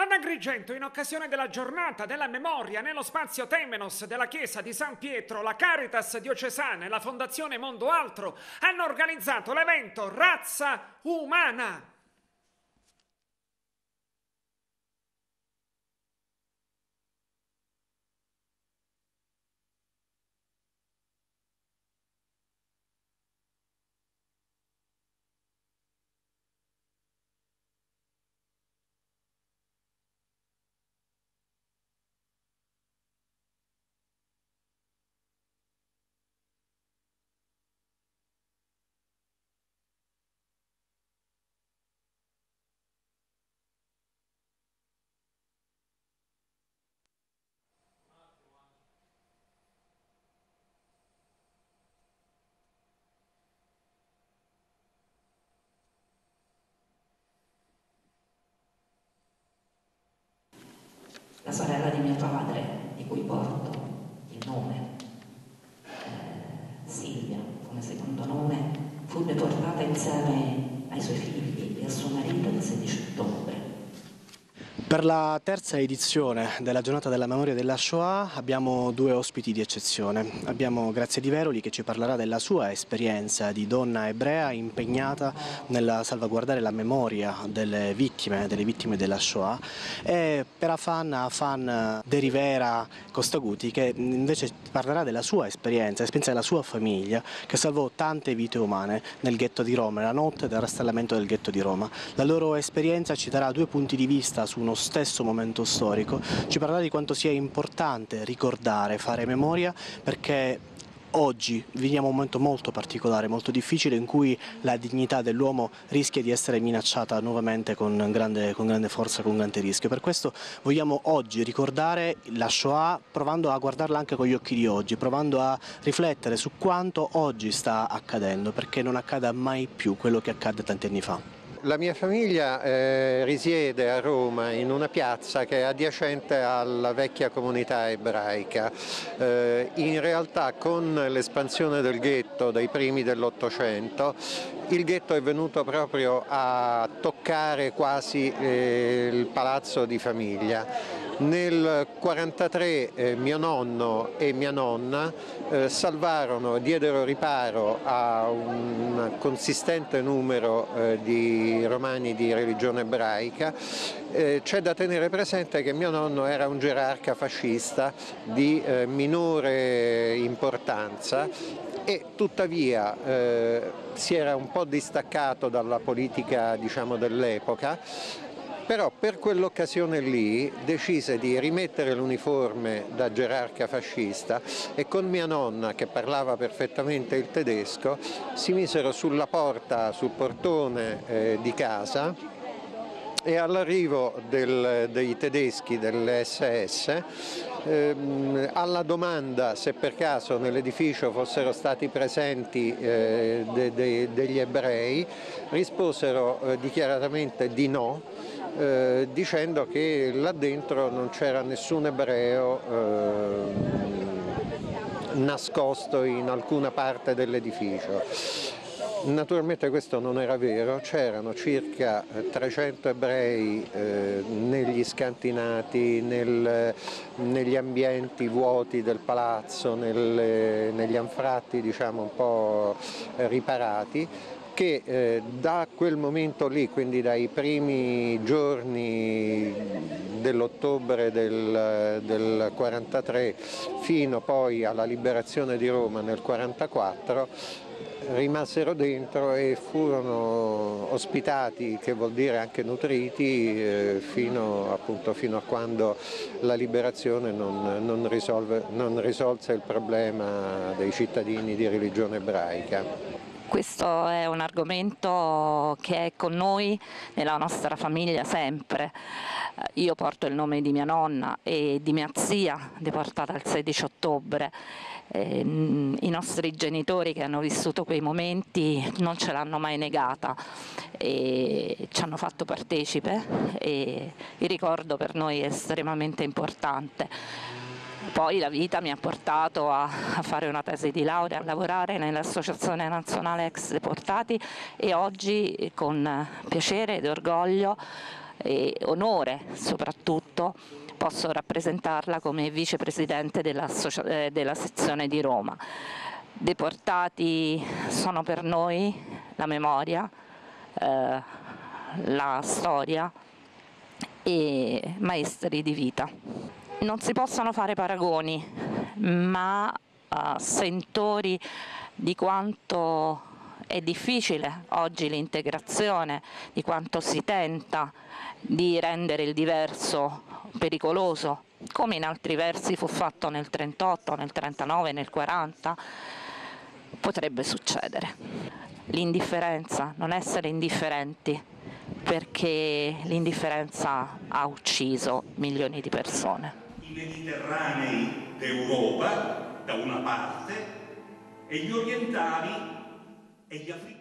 Ad Agrigento, in occasione della giornata della memoria, nello spazio Temenos della chiesa di San Pietro, la Caritas diocesana e la Fondazione Mondo Altro hanno organizzato l'evento Razza Umana. La sorella di mio padre, di cui porto il nome, Silvia, come secondo nome, fu deportata insieme ai suoi figli e a suo marito il 16 ottobre. Per la terza edizione della giornata della memoria della Shoah abbiamo due ospiti di eccezione. Abbiamo Grazia Di Veroli che ci parlerà della sua esperienza di donna ebrea impegnata nel salvaguardare la memoria delle vittime della Shoah, e per Afan De Rivera Costaguti che invece parlerà della sua esperienza della sua famiglia che salvò tante vite umane nel ghetto di Roma, nella notte del rastrellamento del ghetto di Roma. La loro esperienza ci darà due punti di vista su uno stesso momento storico, ci parlerà di quanto sia importante ricordare, fare memoria, perché oggi viviamo un momento molto particolare, molto difficile, in cui la dignità dell'uomo rischia di essere minacciata nuovamente con grande forza, con grande rischio. Per questo vogliamo oggi ricordare la Shoah provando a guardarla anche con gli occhi di oggi, provando a riflettere su quanto oggi sta accadendo, perché non accada mai più quello che accadde tanti anni fa. La mia famiglia risiede a Roma in una piazza che è adiacente alla vecchia comunità ebraica. In realtà con l'espansione del ghetto dai primi dell'Ottocento il ghetto è venuto proprio a toccare quasi il palazzo di famiglia. Nel 1943 mio nonno e mia nonna diedero riparo a un consistente numero di romani di religione ebraica. C'è da tenere presente che mio nonno era un gerarca fascista di minore importanza e tuttavia si era un po' distaccato dalla politica, diciamo, dell'epoca. Però per quell'occasione lì decise di rimettere l'uniforme da gerarca fascista e con mia nonna, che parlava perfettamente il tedesco, si misero sul portone di casa e all'arrivo dei tedeschi dell'SS, alla domanda se per caso nell'edificio fossero stati presenti degli ebrei, risposero dichiaratamente di no, dicendo che là dentro non c'era nessun ebreo nascosto in alcuna parte dell'edificio. Naturalmente questo non era vero, c'erano circa 300 ebrei negli scantinati, negli ambienti vuoti del palazzo, negli anfratti, diciamo, un po' riparati, che da quel momento lì, quindi dai primi giorni dell'ottobre del 1943 fino poi alla liberazione di Roma nel 1944, rimasero dentro e furono ospitati, che vuol dire anche nutriti, fino a quando la liberazione non risolse il problema dei cittadini di religione ebraica. Questo è un argomento che è con noi nella nostra famiglia sempre. Io porto il nome di mia nonna e di mia zia, deportata il 16 ottobre. I nostri genitori che hanno vissuto quei momenti non ce l'hanno mai negata e ci hanno fatto partecipe e il ricordo per noi è estremamente importante. Poi la vita mi ha portato a fare una tesi di laurea, a lavorare nell'Associazione Nazionale Ex Deportati e oggi con piacere ed orgoglio e onore soprattutto posso rappresentarla come vicepresidente della sezione di Roma. Deportati sono per noi la memoria, la storia e maestri di vita. Non si possono fare paragoni, ma sentori di quanto è difficile oggi l'integrazione, di quanto si tenta di rendere il diverso pericoloso, come in altri versi fu fatto nel 38, nel 39, nel 40, potrebbe succedere. L'indifferenza, non essere indifferenti, perché l'indifferenza ha ucciso milioni di persone. I mediterranei d'Europa da una parte e gli orientali e gli africani